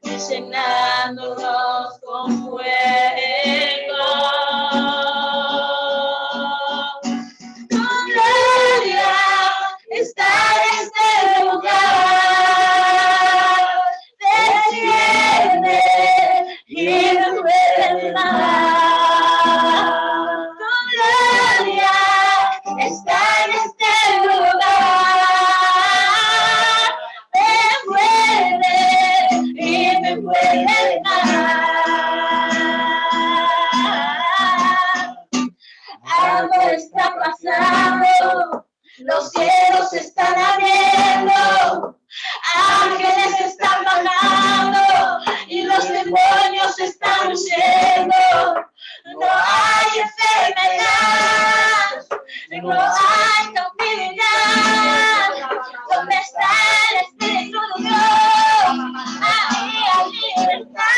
y llenándonos con fuego. Tu gloria está en este lugar, desciende y envuelve el mar. Tu gloria está en este lugar, me envuelve y me envuelve el mar. Algo está pasando, los cielos se están abriendo, ángeles están bajando y los demonios están huyendo. No hay enfermedad, no hay cautividad. ¿Dónde está el Espíritu de Dios? Ahí hay libertad.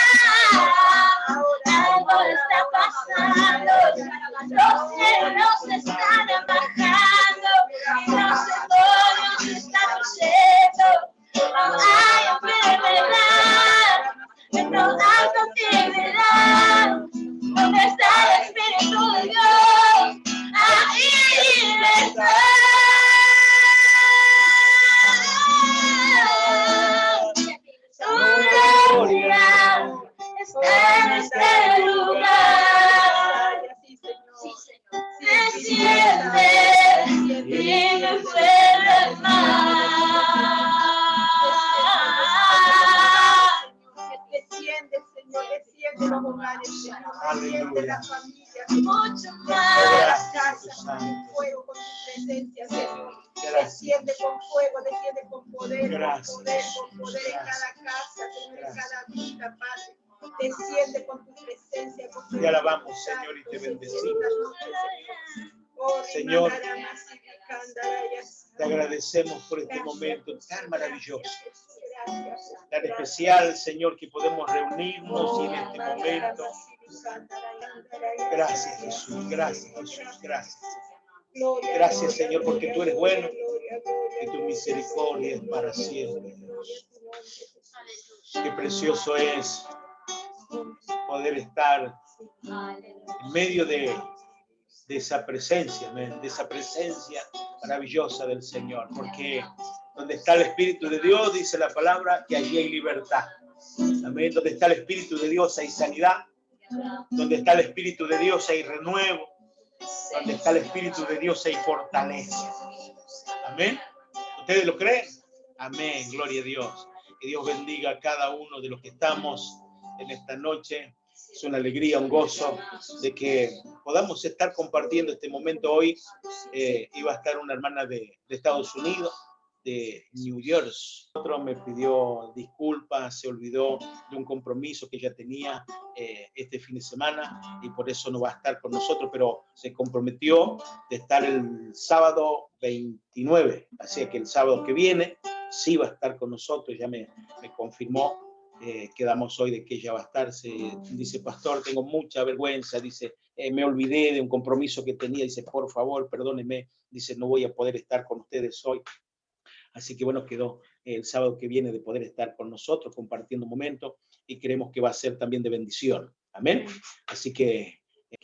Algo está pasando, los cielos se están bajando y los demonios están huyendo. No hay enfermedad, no hay cautividad. ¿Dónde está el Espíritu de Dios? Ahí hay libertad. Tu gloria está en este lugar. Desciende y me envuelve el mar. Desciende, Señor, desciende los hogares, desciende las familias, Mucho más. las casas, con fuego, con tu presencia, Señor. Desciende con fuego, desciende con poder, con poder en cada casa, Señor, en cada vida, Padre. Desciende con tu presencia, con tu Te alabamos, Señor, y te bendecimos. Señor, te agradecemos por este momento tan maravilloso, tan especial, Señor, que podemos reunirnos y en este momento. Gracias, Jesús, gracias, Jesús, gracias. Gracias, Señor, porque tú eres bueno y tu misericordia es para siempre, Dios. Qué precioso es poder estar en medio de esa presencia, de esa presencia maravillosa del Señor, porque donde está el Espíritu de Dios, dice la palabra, que allí hay libertad. Amén. Donde está el Espíritu de Dios hay sanidad. Donde está el Espíritu de Dios hay renuevo. Donde está el Espíritu de Dios hay fortaleza. Amén. ¿Ustedes lo creen? Amén. Gloria a Dios. Que Dios bendiga a cada uno de los que estamos en esta noche. Es una alegría, un gozo de que podamos estar compartiendo este momento hoy. Iba a estar una hermana de Estados Unidos, de New Jersey. Otro me pidió disculpas, se olvidó de un compromiso que ella tenía este fin de semana y por eso no va a estar con nosotros, pero se comprometió de estar el sábado 29. Así que el sábado que viene sí va a estar con nosotros, ya me confirmó. Quedamos hoy de que ella va a estar. Dice, pastor, tengo mucha vergüenza, dice, me olvidé de un compromiso que tenía, dice, por favor, perdóneme, dice, no voy a poder estar con ustedes hoy. Así que bueno, quedó el sábado que viene de poder estar con nosotros compartiendo un momento y creemos que va a ser también de bendición. Amén. Así que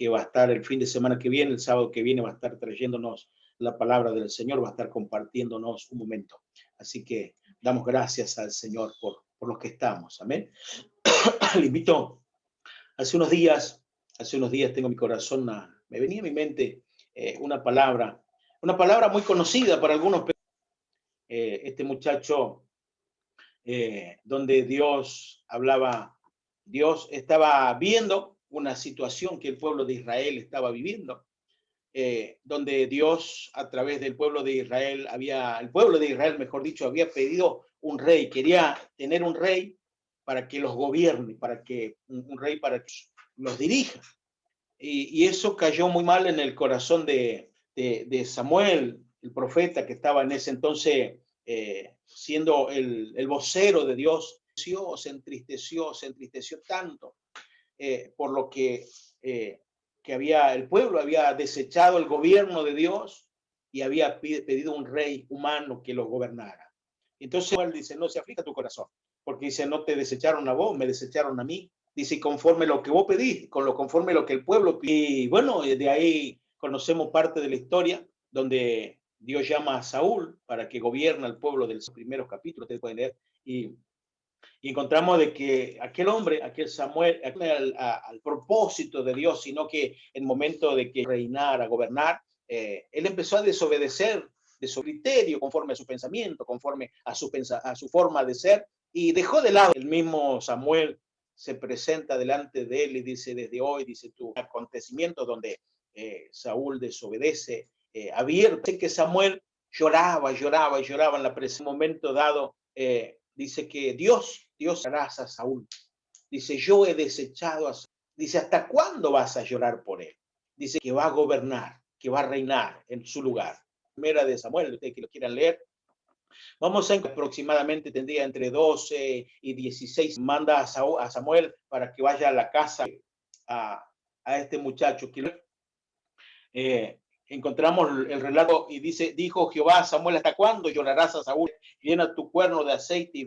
va a estar el fin de semana que viene, el sábado que viene va a estar trayéndonos la palabra del Señor, va a estar compartiéndonos un momento. Así que damos gracias al Señor por los que estamos. Amén. Le invito, hace unos días tengo mi corazón, me venía a mi mente una palabra muy conocida para algunos. Este muchacho, donde Dios estaba viendo una situación que el pueblo de Israel estaba viviendo, donde Dios a través del pueblo de Israel el pueblo de Israel, mejor dicho, había pedido un rey, quería tener un rey para que los gobierne, un rey para que los dirija. Y eso cayó muy mal en el corazón de Samuel, el profeta que estaba en ese entonces siendo el vocero de Dios. Se entristeció tanto por lo que el pueblo había desechado el gobierno de Dios y había pedido un rey humano que los gobernara. Entonces él dice, no se aflija tu corazón. porque dice, no te desecharon a vos, me desecharon a mí. Dice, conforme lo que vos pedís, conforme lo que el pueblo pide. Y bueno, de ahí conocemos parte de la historia donde Dios llama a Saúl para que gobierne al pueblo de los primeros capítulos, ustedes pueden leer, y encontramos de que aquel hombre, aquel Samuel, al propósito de Dios, sino que en el momento de que reinara, gobernar, él empezó a desobedecer de su criterio, conforme a su pensamiento, conforme a su forma de ser, y dejó de lado. El mismo Samuel se presenta delante de él y dice, desde hoy, dice tu acontecimiento donde Saúl desobedece abierto. Que Samuel lloraba en la presencia. En un momento dado, dice que Dios hará a Saúl. Dice, yo he desechado a Saúl. Dice, ¿hasta cuándo vas a llorar por él? Dice que va a gobernar, que va a reinar en su lugar. Primera de Samuel, ustedes que lo quieran leer. Vamos a aproximadamente, tendría entre 12 y 16. Manda a Samuel para que vaya a la casa a este muchacho. Encontramos el relato y dice, dijo Jehová a Samuel, ¿hasta cuándo llorarás a Saúl? Llena tu cuerno de aceite y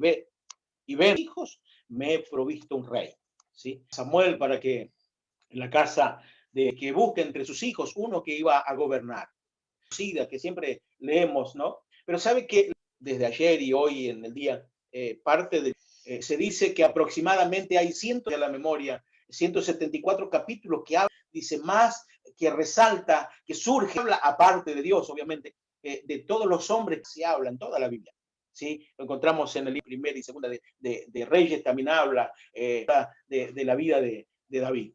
ven, hijos, me he provisto un rey. ¿Sí? Samuel para que en la casa de que busque entre sus hijos uno que iba a gobernar. Que siempre leemos, ¿no? Pero sabe que desde ayer y hoy en el día, se dice que aproximadamente hay de la memoria, 174 capítulos que habla, dice más, que resalta, que surge, habla aparte de Dios, obviamente, de todos los hombres que se hablan en toda la Biblia. ¿Sí? Lo encontramos en el libro primera y segunda de Reyes, también habla de la vida de David.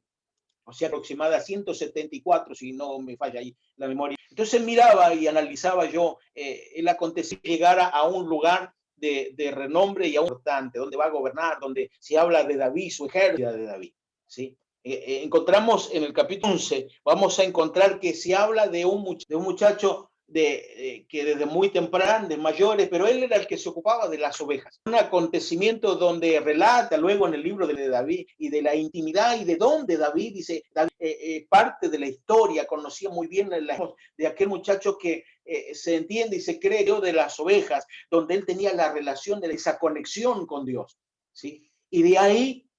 O sea, aproximada a 174, si no me falla ahí la memoria. Entonces miraba y analizaba yo el acontecimiento, llegara a un lugar de renombre y a un importante, donde va a gobernar, donde se habla de David, su ejército de David. ¿Sí? Encontramos en el capítulo 11, vamos a encontrar que se habla de un muchacho que desde muy temprano, de mayores, pero él era el que se ocupaba de las ovejas. Un acontecimiento donde relata luego en el libro de David y de la intimidad y de dónde David, dice, David, parte de la historia, conocía muy bien de aquel muchacho que se entiende y se cree de las ovejas, donde él tenía la relación de esa conexión con Dios. ¿Sí? Y de ahí,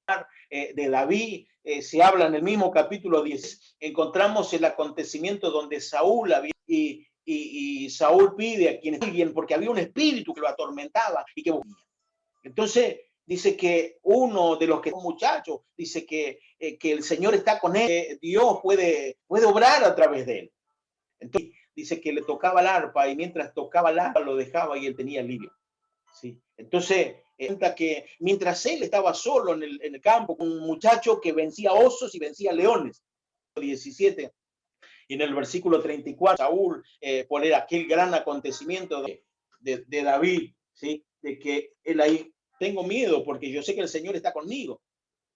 de David, se habla en el mismo capítulo 10, encontramos el acontecimiento donde Saúl había y Saúl pide a alguien porque había un espíritu que lo atormentaba y que entonces dice que uno de los que son muchachos dice que el Señor está con él, Dios puede obrar a través de él. Entonces dice que le tocaba el arpa y mientras tocaba el arpa lo dejaba y él tenía alivio. ¿Sí? Entonces cuenta que mientras él estaba solo en el campo con un muchacho que vencía osos y vencía leones. 17. Y en el versículo 34, Saúl poner aquel gran acontecimiento de David, ¿sí? De que él ahí, tengo miedo porque yo sé que el Señor está conmigo.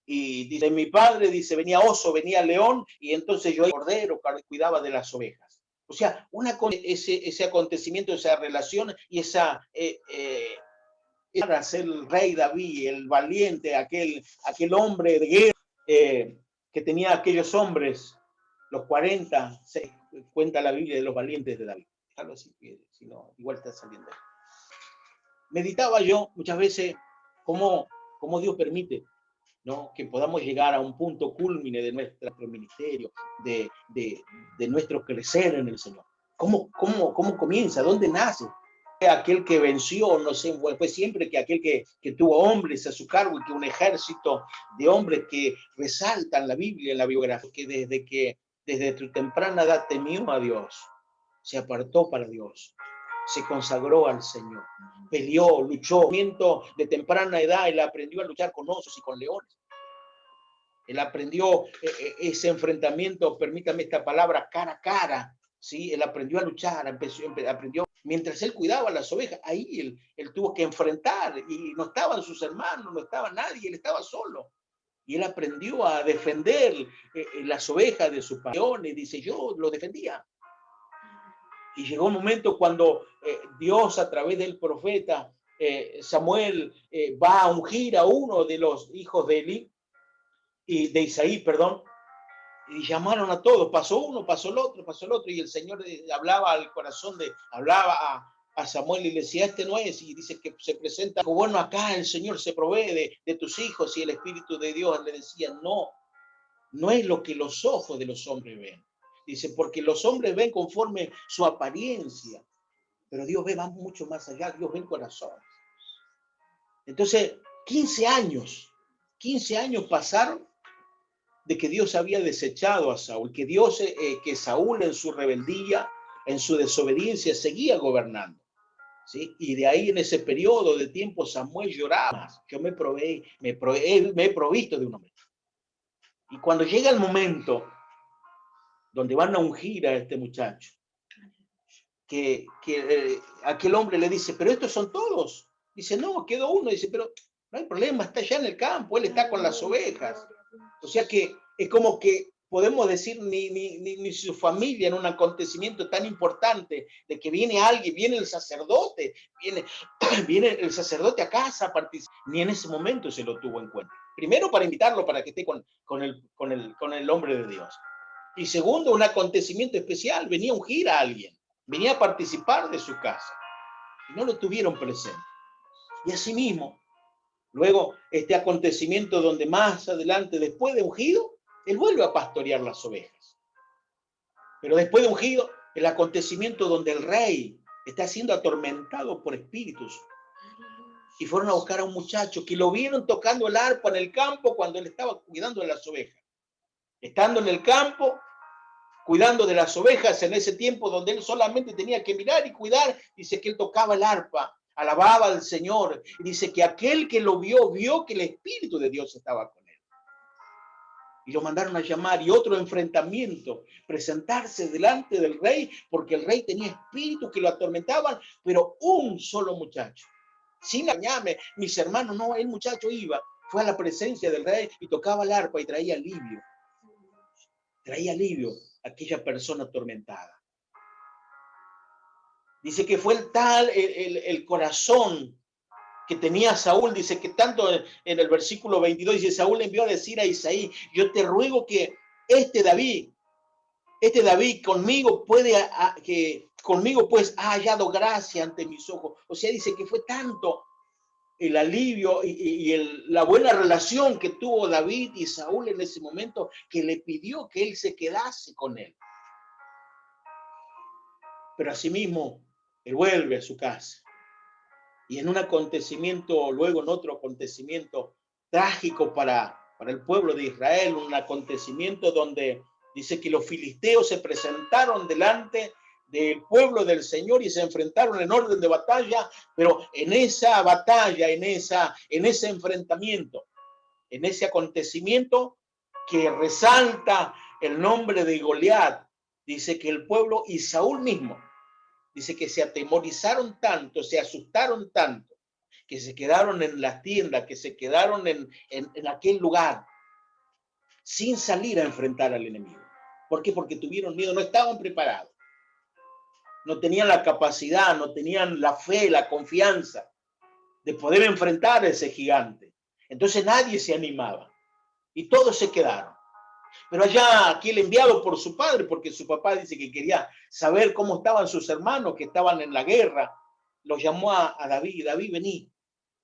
Y dice, mi padre, dice, venía oso, venía león, y entonces yo cordero cuidaba de las ovejas. O sea, ese acontecimiento, esa relación y para ser el rey David, el valiente, aquel hombre de guerra que tenía aquellos hombres, los 40, se cuenta la Biblia de los valientes de David. Algo así, si no, igual está saliendo. Meditaba yo muchas veces cómo Dios permite, ¿no? Que podamos llegar a un punto culmine de nuestro ministerio, de nuestro crecer en el Señor. ¿Cómo comienza? ¿Dónde nace? Aquel que venció, no sé, fue siempre que aquel que tuvo hombres a su cargo y que un ejército de hombres que resaltan la Biblia, en la biografía, que desde su temprana edad temió a Dios, se apartó para Dios, se consagró al Señor, peleó, luchó. De temprana edad él aprendió a luchar con osos y con leones. Él aprendió ese enfrentamiento, permítame esta palabra, cara a cara. ¿Sí? Él aprendió a luchar, aprendió. Mientras él cuidaba las ovejas, ahí él tuvo que enfrentar y no estaban sus hermanos, no estaba nadie, él estaba solo. Y él aprendió a defender las ovejas de sus padres. Dice, yo lo defendía. Y llegó un momento cuando Dios a través del profeta Samuel va a ungir a uno de los hijos de Eli, y de Isaí, perdón, y llamaron a todos, pasó uno, pasó el otro, y el Señor hablaba al corazón hablaba a Samuel y le decía, este no es, y dice que se presenta, bueno, acá el Señor se provee de tus hijos, y el Espíritu de Dios le decía, no, no es lo que los ojos de los hombres ven. Dice, porque los hombres ven conforme su apariencia, pero Dios ve mucho más allá, Dios ve el corazón. Entonces, 15 años pasaron de que Dios había desechado a Saúl, que que Saúl en su rebeldía, en su desobediencia, seguía gobernando. ¿Sí? Y de ahí en ese periodo de tiempo Samuel lloraba. Yo me he provisto de un hombre. Y cuando llega el momento donde van a ungir a este muchacho, que aquel hombre le dice, pero estos son todos. Dice, no, quedó uno. Dice, pero no hay problema, está allá en el campo, él está con las ovejas. O sea que es como que podemos decir ni su familia en un acontecimiento tan importante de que viene alguien, viene el sacerdote, viene el sacerdote a casa a participar, ni en ese momento se lo tuvo en cuenta. Primero para invitarlo para que esté con el hombre de Dios. Y segundo, un acontecimiento especial, venía a ungir a alguien, venía a participar de su casa. Y no lo tuvieron presente. Y asimismo, luego este acontecimiento donde más adelante, después de ungido, él vuelve a pastorear las ovejas. Pero después de ungido, el acontecimiento donde el rey está siendo atormentado por espíritus. Y fueron a buscar a un muchacho que lo vieron tocando el arpa en el campo cuando él estaba cuidando de las ovejas. Estando en el campo, cuidando de las ovejas en ese tiempo donde él solamente tenía que mirar y cuidar, dice que él tocaba el arpa, alababa al Señor, y dice que aquel que lo vio que el Espíritu de Dios estaba con él. Y lo mandaron a llamar, y otro enfrentamiento, presentarse delante del rey, porque el rey tenía espíritus que lo atormentaban, pero un solo muchacho, sin engañarme, mis hermanos, no, el muchacho iba, fue a la presencia del rey y tocaba el arpa y traía alivio a aquella persona atormentada. Dice que fue el corazón que tenía Saúl, dice que tanto en el versículo 22, dice, Saúl le envió a decir a Isaí, yo te ruego que este David conmigo conmigo pues ha hallado gracia ante mis ojos. O sea, dice que fue tanto el alivio y la buena relación que tuvo David y Saúl en ese momento, que le pidió que él se quedase con él. Pero asimismo, él vuelve a su casa. Y en un acontecimiento, luego en otro acontecimiento trágico para el pueblo de Israel, un acontecimiento donde dice que los filisteos se presentaron delante del pueblo del Señor y se enfrentaron en orden de batalla, pero en esa batalla, en ese enfrentamiento, en ese acontecimiento que resalta el nombre de Goliat, dice que el pueblo y Saúl mismo, dice que se atemorizaron tanto, se asustaron tanto, que se quedaron en las tiendas, que se quedaron en aquel lugar, sin salir a enfrentar al enemigo. ¿Por qué? Porque tuvieron miedo, no estaban preparados. No tenían la capacidad, no tenían la fe, la confianza de poder enfrentar a ese gigante. Entonces nadie se animaba y todos se quedaron. Pero allá aquel enviado por su padre, porque su papá dice que quería saber cómo estaban sus hermanos que estaban en la guerra, lo llamó a David. David, vení.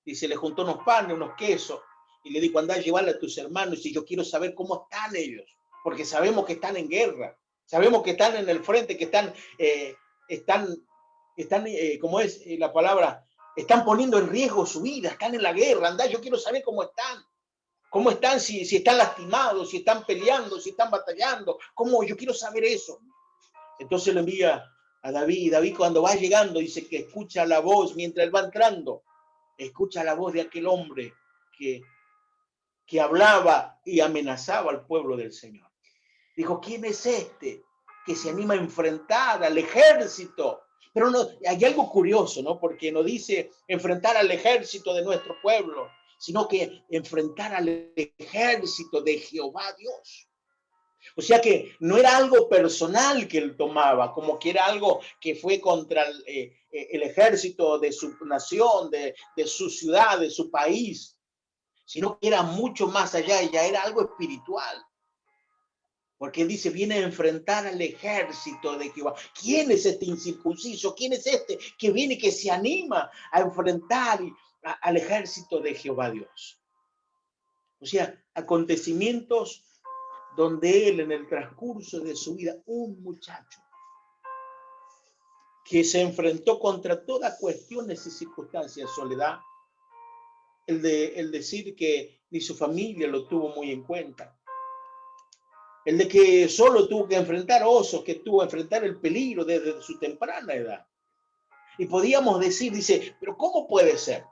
Dice, le juntó unos panes, unos quesos, y le dijo, andá a llevarle a tus hermanos, y yo quiero saber cómo están ellos, porque sabemos que están en guerra, sabemos que están en el frente, que están ¿cómo es la palabra? Están poniendo en riesgo su vida, están en la guerra, andá, yo quiero saber cómo están. ¿Cómo están? Si están lastimados, si están peleando, si están batallando. ¿Cómo? Yo quiero saber eso. Entonces lo envía a David. Y David cuando va llegando dice que escucha la voz mientras él va entrando. Escucha la voz de aquel hombre que hablaba y amenazaba al pueblo del Señor. Dijo, ¿quién es este que se anima a enfrentar al ejército? Pero no, hay algo curioso, ¿no? Porque no dice enfrentar al ejército de nuestro pueblo, sino que enfrentar al ejército de Jehová Dios. O sea que no era algo personal que él tomaba, como que era algo que fue contra el ejército de su nación, de su ciudad, de su país, sino que era mucho más allá, ya era algo espiritual. Porque dice, viene a enfrentar al ejército de Jehová. ¿Quién es este incircunciso? ¿Quién es este que viene, que se anima a enfrentar al ejército de Jehová Dios? O sea, acontecimientos donde él en el transcurso de su vida, un muchacho que se enfrentó contra todas cuestiones y circunstancias, soledad, el decir que ni su familia lo tuvo muy en cuenta, el de que solo tuvo que enfrentar osos, que tuvo que enfrentar el peligro desde su temprana edad. Y podíamos decir, dice, pero ¿cómo puede ser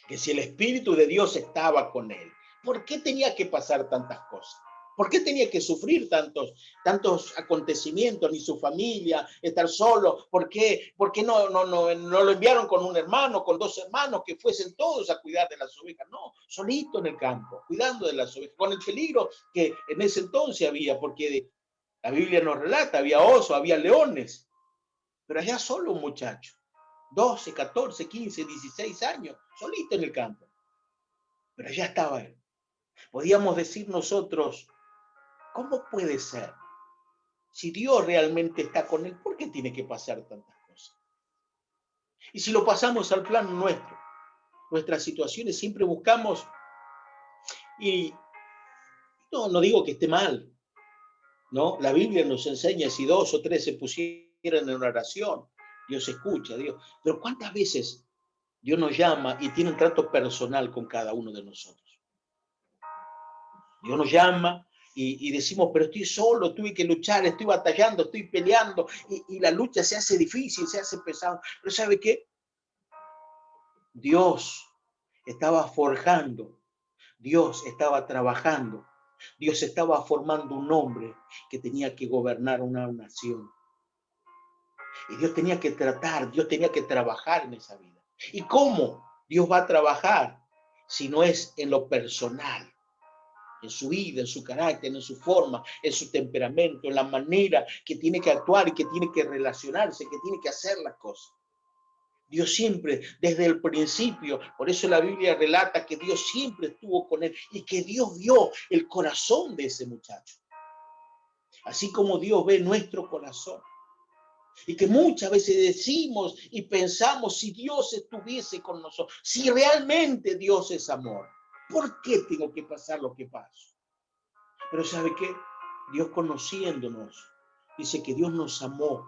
que si el Espíritu de Dios estaba con él, ¿por qué tenía que pasar tantas cosas? ¿Por qué tenía que sufrir tantos acontecimientos, ni su familia, estar solo? ¿Por qué no lo enviaron con un hermano, con dos hermanos, que fuesen todos a cuidar de las ovejas? No, solito en el campo, cuidando de las ovejas, con el peligro que en ese entonces había, porque la Biblia nos relata, había osos, había leones, pero allá solo un muchacho, 12, 14, 15, 16 años, solito en el campo. Pero allá estaba él. Podíamos decir nosotros, ¿cómo puede ser? Si Dios realmente está con él, ¿por qué tiene que pasar tantas cosas? Y si lo pasamos al plano nuestro, nuestras situaciones siempre buscamos, y no digo que esté mal, ¿no? La Biblia nos enseña, si 2 o 3 se pusieran en una oración, Dios escucha, Dios. Pero ¿cuántas veces Dios nos llama y tiene un trato personal con cada uno de nosotros? Dios nos llama y decimos, pero estoy solo, tuve que luchar, estoy batallando, estoy peleando, y la lucha se hace difícil, se hace pesado. Pero ¿sabe qué? Dios estaba forjando, Dios estaba trabajando, Dios estaba formando un hombre que tenía que gobernar una nación. Y Dios tenía que tratar, Dios tenía que trabajar en esa vida. ¿Y cómo Dios va a trabajar si no es en lo personal? En su vida, en su carácter, en su forma, en su temperamento, en la manera que tiene que actuar y que tiene que relacionarse, que tiene que hacer las cosas. Dios siempre, desde el principio, por eso la Biblia relata que Dios siempre estuvo con él y que Dios vio el corazón de ese muchacho. Así como Dios ve nuestro corazón. Y que muchas veces decimos y pensamos, si Dios estuviese con nosotros, si realmente Dios es amor, ¿por qué tengo que pasar lo que paso? Pero ¿sabe qué? Dios, conociéndonos, dice que Dios nos amó,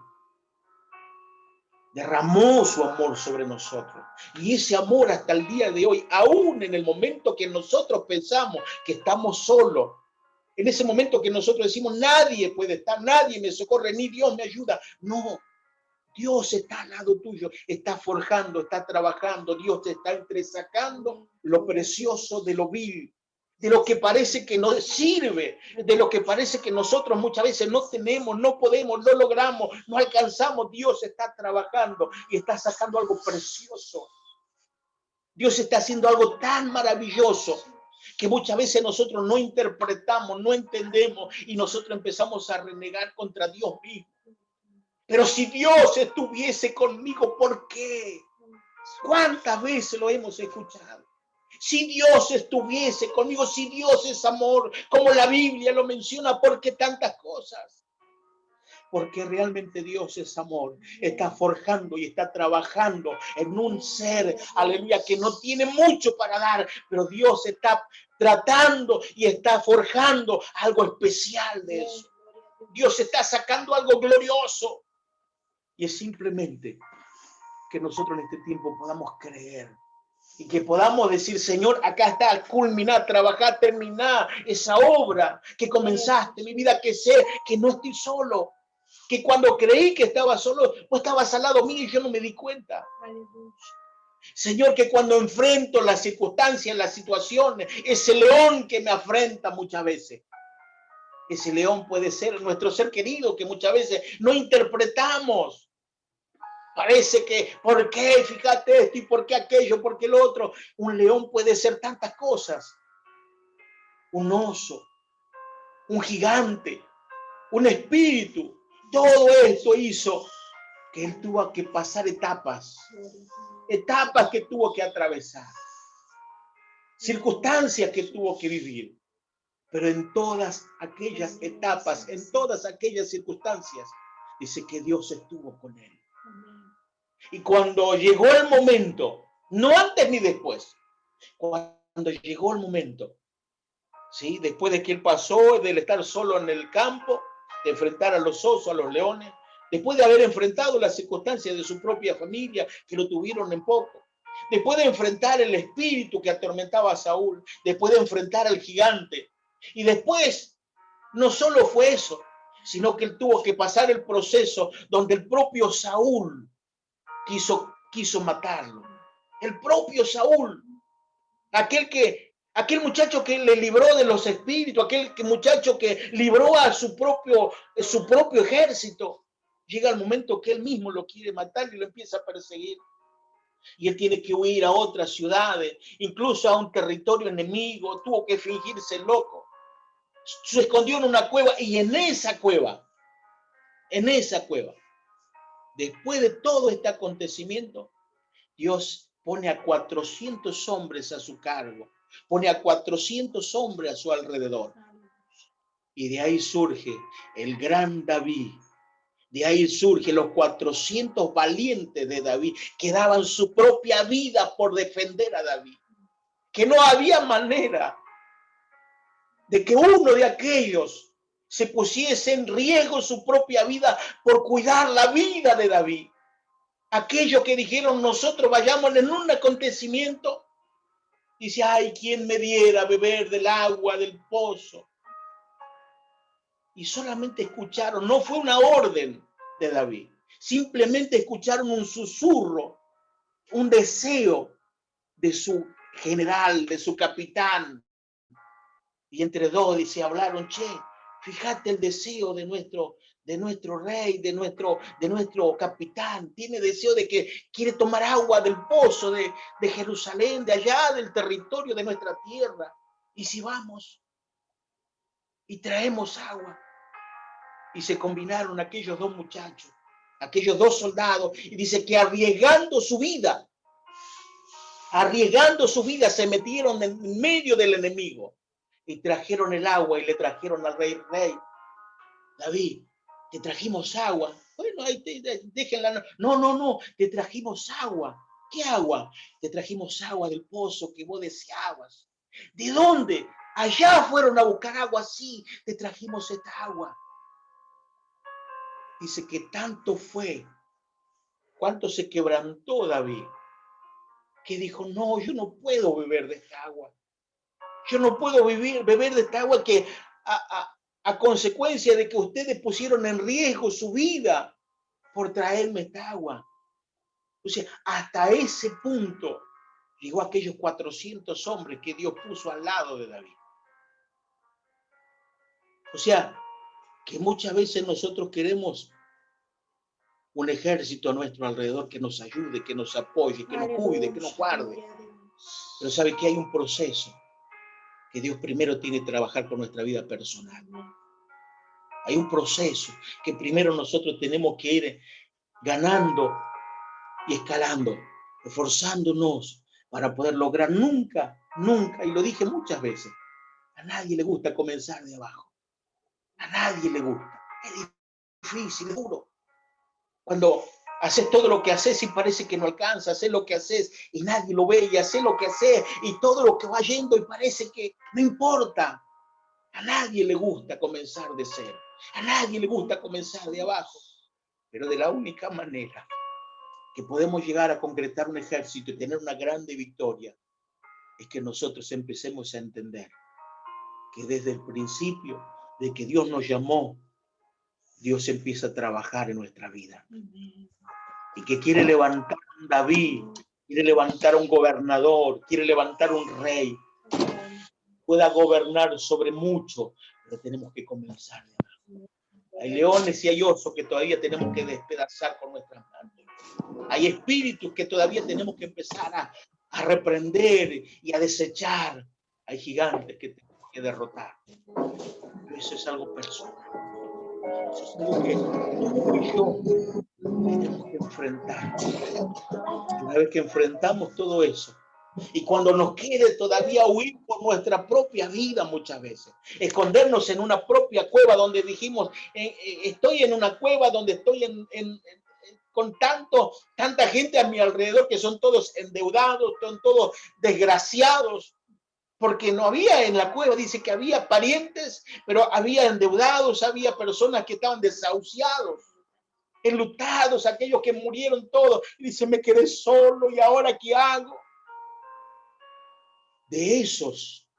derramó su amor sobre nosotros. Y ese amor hasta el día de hoy, aún en el momento que nosotros pensamos que estamos solos, en ese momento que nosotros decimos, nadie puede estar, nadie me socorre, ni Dios me ayuda. No, Dios está al lado tuyo, está forjando, está trabajando. Dios te está entresacando lo precioso de lo vil, de lo que parece que no sirve, de lo que parece que nosotros muchas veces no tenemos, no podemos, no logramos, no alcanzamos. Dios está trabajando y está sacando algo precioso. Dios está haciendo algo tan maravilloso que muchas veces nosotros no interpretamos, no entendemos, y nosotros empezamos a renegar contra Dios mismo. Pero si Dios estuviese conmigo, ¿por qué? ¿Cuántas veces lo hemos escuchado? Si Dios estuviese conmigo, si Dios es amor, como la Biblia lo menciona, ¿por qué tantas cosas? Porque realmente Dios es amor, está forjando y está trabajando en un ser, aleluya, que no tiene mucho para dar, pero Dios está tratando y está forjando algo especial de eso. Dios está sacando algo glorioso. Y es simplemente que nosotros en este tiempo podamos creer y que podamos decir, Señor, acá está, culminar, trabajar, terminar esa obra que comenzaste, mi vida, que sé que no estoy solo, que cuando creí que estaba solo, pues estabas al lado mío y yo no me di cuenta. Señor, que cuando enfrento las circunstancias, las situaciones, ese león que me afrenta muchas veces, ese león puede ser nuestro ser querido, que muchas veces no interpretamos. Parece que, ¿por qué? Fíjate esto, y ¿por qué aquello? ¿Por qué lo otro? Un león puede ser tantas cosas. Un oso, un gigante, un espíritu. Todo esto hizo que él tuvo que pasar etapas que tuvo que atravesar, circunstancias que tuvo que vivir. Pero en todas aquellas etapas, en todas aquellas circunstancias, dice que Dios estuvo con él. Y cuando llegó el momento, no antes ni después, cuando llegó el momento, ¿sí? Después de que él pasó, del estar solo en el campo, de enfrentar a los osos, a los leones, después de haber enfrentado las circunstancias de su propia familia, que lo tuvieron en poco, después de enfrentar el espíritu que atormentaba a Saúl, después de enfrentar al gigante, y después no solo fue eso, sino que él tuvo que pasar el proceso donde el propio Saúl quiso matarlo. El propio Saúl, aquel muchacho que le libró de los espíritus, muchacho que libró a su propio ejército, llega el momento que él mismo lo quiere matar y lo empieza a perseguir. Y él tiene que huir a otras ciudades, incluso a un territorio enemigo, tuvo que fingirse loco. Se escondió en una cueva y en esa cueva, después de todo este acontecimiento, Dios pone a 400 hombres a su cargo, pone a 400 hombres a su alrededor. Y de ahí surge el gran David. De ahí surgen los 400 valientes de David que daban su propia vida por defender a David. Que no había manera de que uno de aquellos se pusiese en riesgo su propia vida por cuidar la vida de David. Aquellos que dijeron, nosotros vayamos en un acontecimiento, dice, ay, ¿quién me diera beber del agua del pozo? Y solamente escucharon, no fue una orden de David, simplemente escucharon un susurro, un deseo de su general, de su capitán. Y entre dos, dice, hablaron, che, fíjate el deseo de nuestro rey, de nuestro capitán. Tiene deseo de que quiere tomar agua del pozo de Jerusalén, de allá, del territorio de nuestra tierra. Y si vamos y traemos agua. Y se combinaron aquellos dos muchachos, aquellos dos soldados, y dice que arriesgando su vida, se metieron en medio del enemigo. Y trajeron el agua y le trajeron al rey, David, te trajimos agua. Bueno, ahí déjenla. No, te trajimos agua. ¿Qué agua? Te trajimos agua del pozo que vos deseabas. ¿De dónde? Allá fueron a buscar agua, sí, te trajimos esta agua. Dice que tanto fue, cuánto se quebrantó David, que dijo, no, yo no puedo beber de esta agua. Yo no puedo beber de esta agua que a consecuencia de que ustedes pusieron en riesgo su vida por traerme esta agua. O sea, hasta ese punto llegó aquellos 400 hombres que Dios puso al lado de David. O sea, que muchas veces nosotros queremos un ejército a nuestro alrededor que nos ayude, que nos apoye, que nos cuide, que nos guarde. Pero sabe que hay un proceso que Dios primero tiene que trabajar con nuestra vida personal. Hay un proceso que primero nosotros tenemos que ir ganando y escalando, esforzándonos para poder lograr. Nunca, y lo dije muchas veces, a nadie le gusta comenzar de abajo. A nadie le gusta. Es difícil, es duro. Cuando haces todo lo que haces y parece que no alcanza, haces lo que haces y nadie lo ve, y haces lo que haces y todo lo que va yendo y parece que no importa. A nadie le gusta comenzar de cero. A nadie le gusta comenzar de abajo. Pero de la única manera que podemos llegar a concretar un ejército y tener una grande victoria es que nosotros empecemos a entender que desde el principio de que Dios nos llamó, Dios empieza a trabajar en nuestra vida. Y que quiere levantar a un David, quiere levantar a un gobernador, quiere levantar a un rey, pueda gobernar sobre mucho, pero tenemos que comenzar de abajo. Hay leones y hay osos que todavía tenemos que despedazar con nuestras manos. Hay espíritus que todavía tenemos que empezar a reprender y a desechar. Hay gigantes que tenemos que derrotar. Pero eso es algo personal. Eso es algo que tú y yo tenemos que enfrentar. Una vez que enfrentamos todo eso, Y cuando nos quiere todavía huir por nuestra propia vida muchas veces. Escondernos en una propia cueva donde dijimos, estoy en una cueva donde estoy con tanta gente a mi alrededor que son todos endeudados, son todos desgraciados. Porque no había en la cueva, dice que había parientes, pero había endeudados, había personas que estaban desahuciados, enlutados, aquellos que murieron todos. Y dice, me quedé solo y ahora ¿qué hago? De esos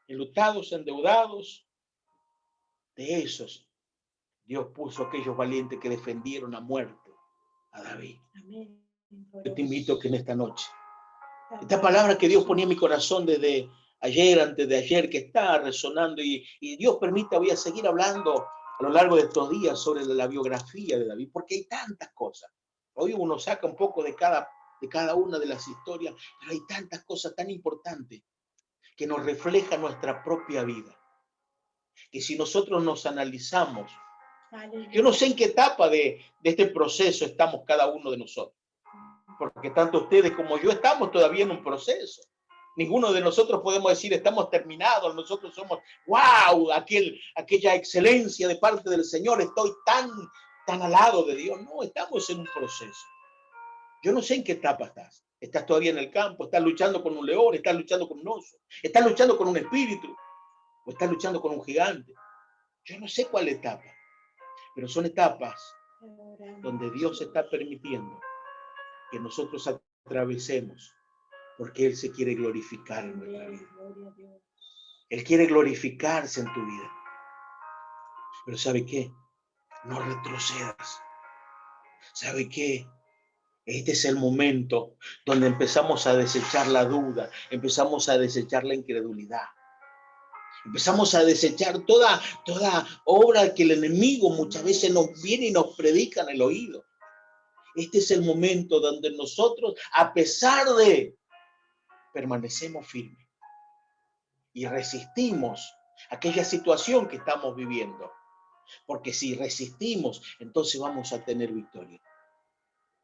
enlutados, endeudados, de esos, Dios puso aquellos valientes que defendieron a muerte a David. Amén. Yo te invito a que en esta noche, esta palabra que Dios ponía en mi corazón desde ayer, antes de ayer, que está resonando y Dios permita, voy a seguir hablando a lo largo de estos días sobre la biografía de David, porque hay tantas cosas. Hoy uno saca un poco de cada una de las historias, pero hay tantas cosas tan importantes que nos reflejan nuestra propia vida. Que si nosotros nos analizamos, yo no sé en qué etapa de este proceso estamos cada uno de nosotros. Porque tanto ustedes como yo estamos todavía en un proceso. Ninguno de nosotros podemos decir estamos terminados, nosotros somos, wow, aquella excelencia de parte del Señor, estoy tan al lado de Dios. No, estamos en un proceso. Yo no sé en qué etapa estás. Estás todavía en el campo, estás luchando con un león, estás luchando con un oso, estás luchando con un espíritu, o estás luchando con un gigante. Yo no sé cuál etapa, pero son etapas donde Dios está permitiendo que nosotros atravesemos, porque Él se quiere glorificar en nuestra vida. Él quiere glorificarse en tu vida. Pero ¿sabe qué? No retrocedas. ¿Sabe qué? Este es el momento donde empezamos a desechar la duda, empezamos a desechar la incredulidad. Empezamos a desechar toda obra que el enemigo muchas veces nos viene y nos predica en el oído. Este es el momento donde nosotros, a pesar de, permanecemos firmes y resistimos aquella situación que estamos viviendo. Porque si resistimos, entonces vamos a tener victoria.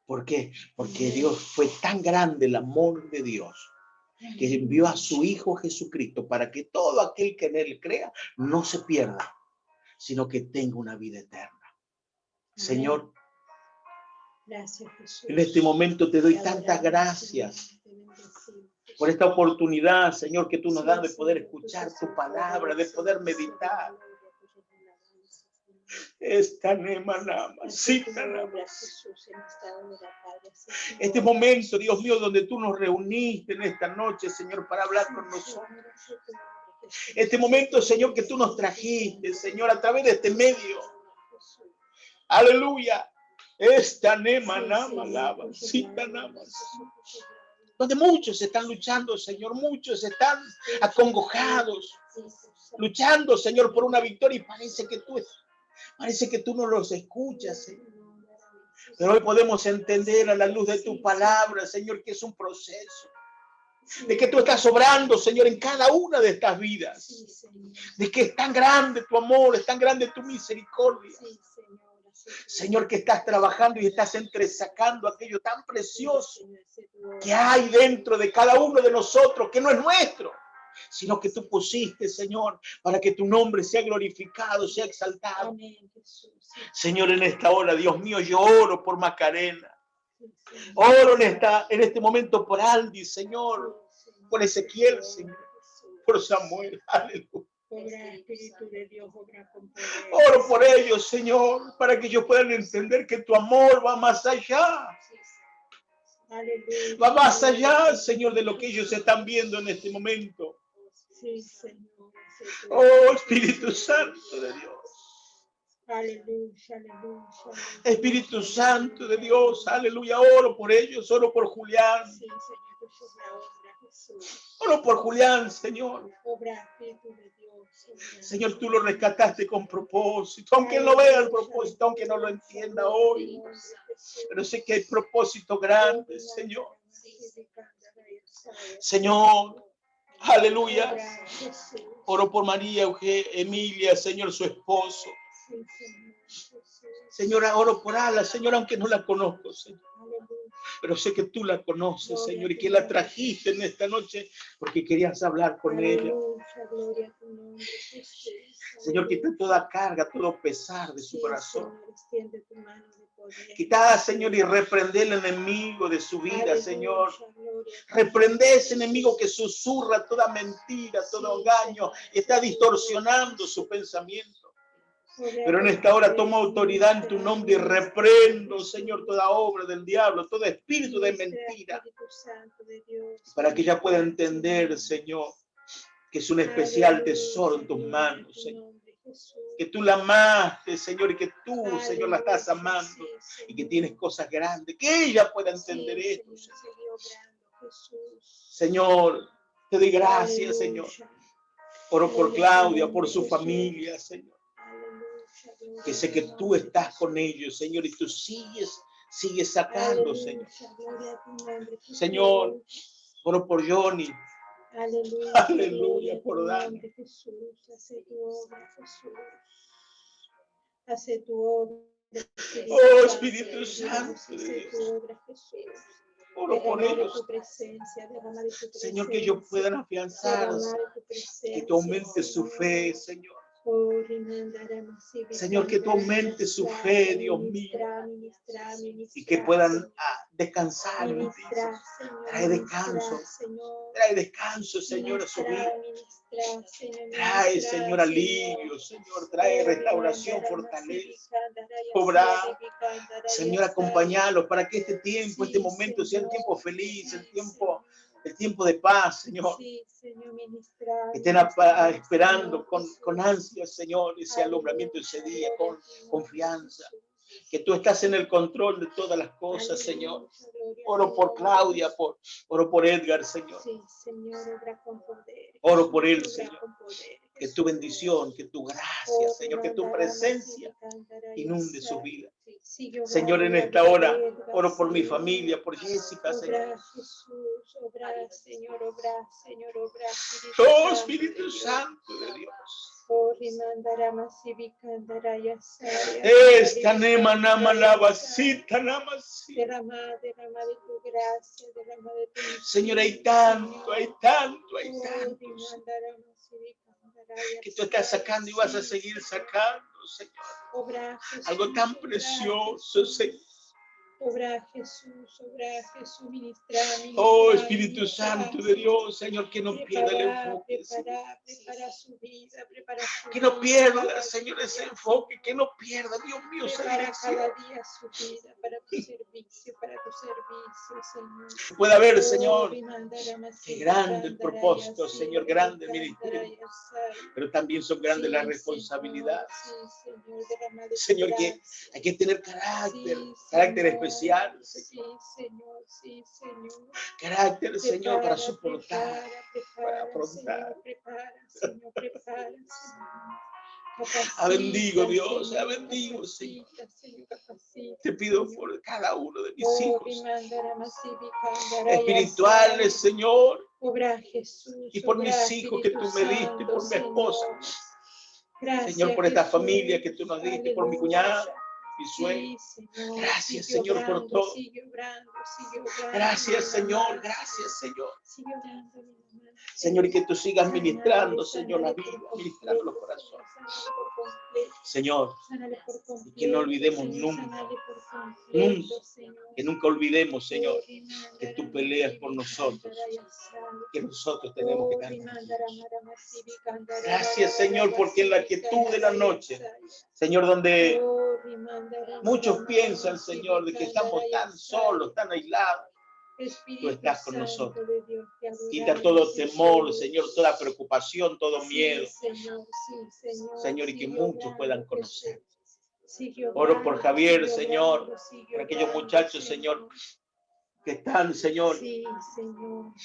¿Por qué? Porque Dios fue tan grande el amor de Dios que envió a su Hijo Jesucristo para que todo aquel que en Él crea no se pierda, sino que tenga una vida eterna. Señor, gracias, Jesús. En este momento te doy tantas gracias por esta oportunidad, Señor, que tú nos das de poder escuchar tu palabra, de poder meditar. Este momento, Dios mío, donde tú nos reuniste en esta noche, Señor, para hablar con nosotros. Este momento, Señor, que tú nos trajiste, Señor, a través de este medio. Aleluya. Donde muchos están luchando, Señor, muchos están acongojados, luchando, Señor, por una victoria, y parece que tú no los escuchas, Señor. Pero hoy podemos entender a la luz de tu palabra, Señor, que es un proceso. De que tú estás obrando, Señor, en cada una de estas vidas. De que es tan grande tu amor, es tan grande tu misericordia. Señor, que estás trabajando y estás entresacando aquello tan precioso que hay dentro de cada uno de nosotros, que no es nuestro, sino que tú pusiste, Señor, para que tu nombre sea glorificado, sea exaltado. Señor, en esta hora, Dios mío, yo oro por Macarena. Oro en este momento por Aldi, Señor, por Ezequiel, Señor, por Samuel, aleluya. Oro por ellos, Señor, para que ellos puedan entender que tu amor va más allá. Va más allá, Señor, de lo que ellos están viendo en este momento. Oh, Espíritu Santo de Dios. Aleluya, aleluya. Espíritu Santo de Dios, aleluya. Oro por ellos, oro por Julián. Sí, Señor, tu obra, Jesús. Oro por Julián, Señor. Obra, Espíritu de Dios. Señor, tú lo rescataste con propósito, aunque él no vea el propósito, aunque no lo entienda hoy. Pero sé que hay propósito grande, Señor. Señor, aleluya. Oro por María Emilia, Señor, su esposo. Señora, oro por Ala, Señor, aunque no la conozco, Señor. pero sé que tú la conoces, Señor, y que la trajiste en esta noche porque querías hablar con ella. Gloria a tu nombre, Jesús. Señor, quita toda carga, todo pesar de su Sí, corazón. Señor, extiende tu mano de poder. Quita, Señor, y reprende el enemigo de su vida, Aleluya, Señor. gloria a ti. Reprende ese enemigo que susurra toda mentira, todo engaño, y está distorsionando su pensamiento. Pero en esta hora tomo autoridad en tu nombre y reprendo, Señor, toda obra del diablo, todo espíritu de mentira, para que ella pueda entender, Señor, que es un especial tesoro en tus manos, Señor. Que tú la amaste, Señor, y que tú, Señor, la estás amando y que tienes cosas grandes. Que ella pueda entender esto, Señor. Señor, te doy gracias, Señor. Oro por Claudia, por su familia, Señor. Que sé que tú estás con ellos, Señor, y tú sigues sacando, Señor. Señor, oro por Johnny. Aleluya, por Dani. Hace tu obra. Oh, Espíritu Santo de Dios. Oro por ellos. Señor, que ellos puedan afianzarse. Que tú aumentes su fe, Señor. Señor, que tú aumentes su fe, Dios mío. Y que puedan descansar en ti. Trae descanso, Señor, a su vida. Trae, Señor, alivio, Señor. Trae restauración, fortaleza. Obrar. Señor, acompáñalos para que este tiempo, este momento sea el tiempo feliz, el tiempo de paz, Señor. Que estén esperando con ansia, Señor, ese alumbramiento ese día, con confianza. Que tú estás en el control de todas las cosas, Señor. Oro por Claudia, oro por Edgar, Señor. Oro por él, Señor. Que tu bendición, que tu gracia, Señor, que tu presencia inunde su vida. Señor, en esta hora, oro por mi familia, por Jessica, Señor. Oh, Espíritu Santo de Dios. Esta nema nama lavasita namasi. Derrama de tu gracia, derrama de tu misericordia. Señor, hay tanto, que tú estás sacando y vas a seguir sacando, Señor. Algo tan precioso, Señor. Obra Jesús, ministra. Oh, Espíritu Santo de Dios, Señor, que no pierda el enfoque. Prepara su vida, prepara su que no vida, pierda, Señor, ese enfoque, que no pierda, Dios mío, esa prepara dirección. cada día su vida para tu servicio, Señor. Pueda ver, Señor, qué grande el propósito, Señor, grande el ministerio, pero también son grandes las responsabilidades. Señor, que hay que tener carácter especial, Señor. Carácter, Señor, para soportar, para afrontar. Bendigo, Dios, bendigo, Señor. Te pido por cada uno de mis hijos espirituales, Señor, y por mis hijos que tú me diste, y por mi esposa. Señor, por esta familia que tú nos diste, por mi cuñada, mi sueño. Gracias, Señor, por todo. Gracias, Señor, gracias, Señor. Señor, y que tú sigas ministrando, Señor, la vida, ministrando los corazones. Señor, y que no olvidemos nunca, que nunca olvidemos, Señor, que tú peleas por nosotros, que nosotros tenemos que ganar. Gracias, Señor, porque en la quietud de la noche, Señor, donde muchos piensan, Señor, de que estamos tan solos, tan aislados, tú estás con nosotros. Quita todo temor, Señor, toda preocupación, todo miedo. Señor, y que muchos puedan conocer. Oro por Javier, Señor, por aquellos muchachos, Señor, que están, Señor,